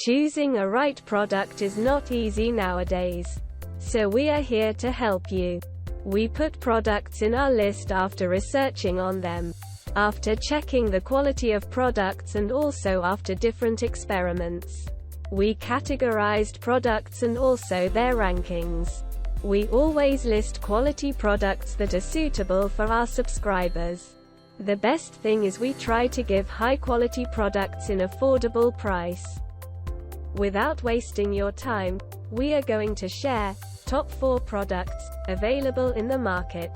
Choosing a right product is not easy nowadays. So we are here to help you. We put products in our list after researching on them, after checking the quality of products, and also after different experiments. We categorized products and also their rankings. We always list quality products that are suitable for our subscribers. The best thing is we try to give high quality products in affordable price. Without wasting your time, we are going to share top 4 products available in the market.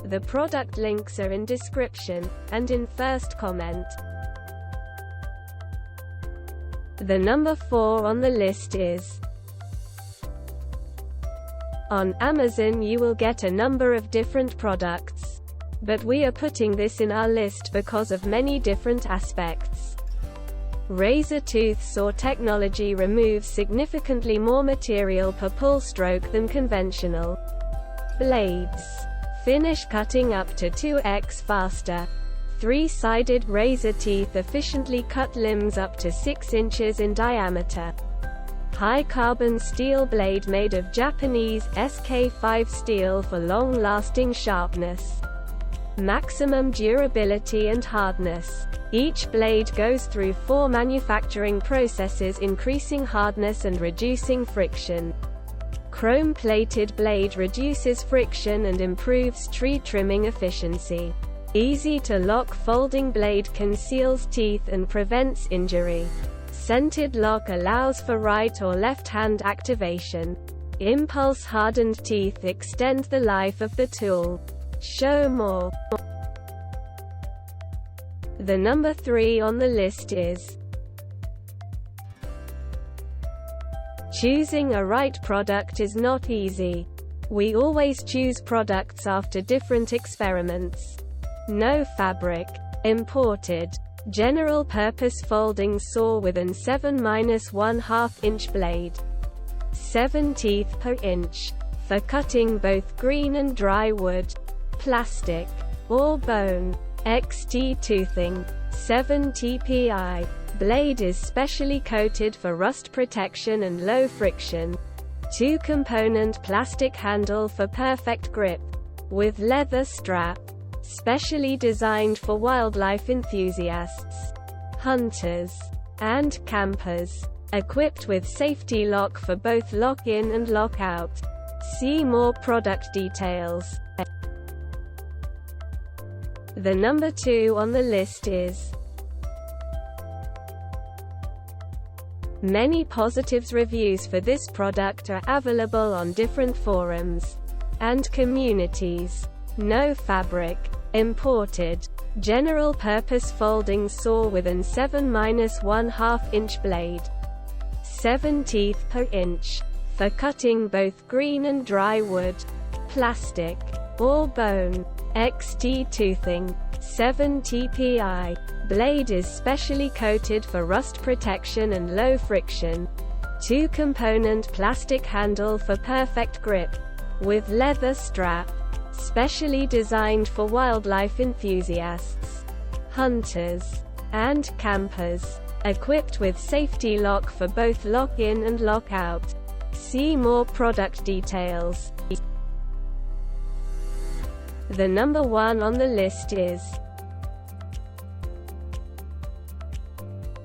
The product links are in description and in first comment. The number 4 on the list is on Amazon. You will get a number of different products, but we are putting this in our list because of many different aspects. Razor tooth saw technology removes significantly more material per pull stroke than conventional blades. Finish cutting up to 2x faster. 3-sided razor teeth efficiently cut limbs up to 6 inches in diameter. High carbon steel blade made of Japanese SK5 steel for long-lasting sharpness. Maximum durability and hardness. Each blade goes through 4 manufacturing processes, increasing hardness and reducing friction. Chrome-plated blade reduces friction and improves tree trimming efficiency. Easy to lock folding blade conceals teeth and prevents injury. Scented lock allows for right or left hand activation. Impulse hardened teeth extend the life of the tool. Show more. The number 3 on the list is choosing a right product is not easy. We always choose products after different experiments. No fabric. Imported. General purpose folding saw with an 7-1/2 inch blade. 7 teeth per inch. For cutting both green and dry wood. Plastic. Or bone. XT toothing. 7 TPI. Blade is specially coated for rust protection and low friction. 2-component plastic handle for perfect grip. With leather strap. Specially designed for wildlife enthusiasts, hunters, and campers. Equipped with safety lock for both lock-in and lock-out. See more product details. The number 2 on the list is many positives. Reviews for this product are available on different forums and communities. No fabric. Imported. General purpose folding saw with an 7-1/2 inch blade. 7 teeth per inch. For cutting both green and dry wood. Plastic. Or bone. XT toothing. 7 TPI. Blade is specially coated for rust protection and low friction. 2-component plastic handle for perfect grip. With leather strap. Specially designed for wildlife enthusiasts, hunters, and campers. Equipped with safety lock for both lock-in and lock-out. See more product details. The number 1 on the list is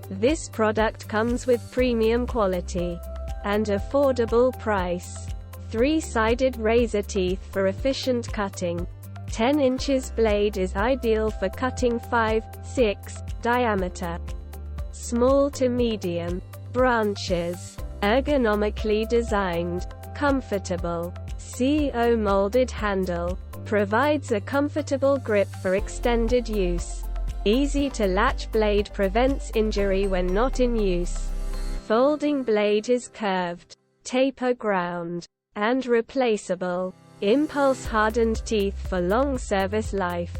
this product comes with premium quality and affordable price. 3-sided razor teeth for efficient cutting. 10 inches blade is ideal for cutting 5-6 diameter. Small to medium branches. Ergonomically designed. Comfortable. CO molded handle. Provides a comfortable grip for extended use. Easy to latch blade prevents injury when not in use. Folding blade is curved, taper ground, and replaceable. Impulse hardened teeth for long service life.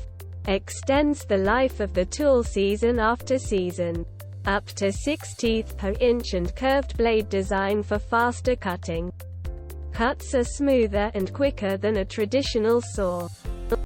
Extends the life of the tool season after season. Up to 6 teeth per inch and curved blade design for faster cutting. Cuts are smoother and quicker than a traditional saw.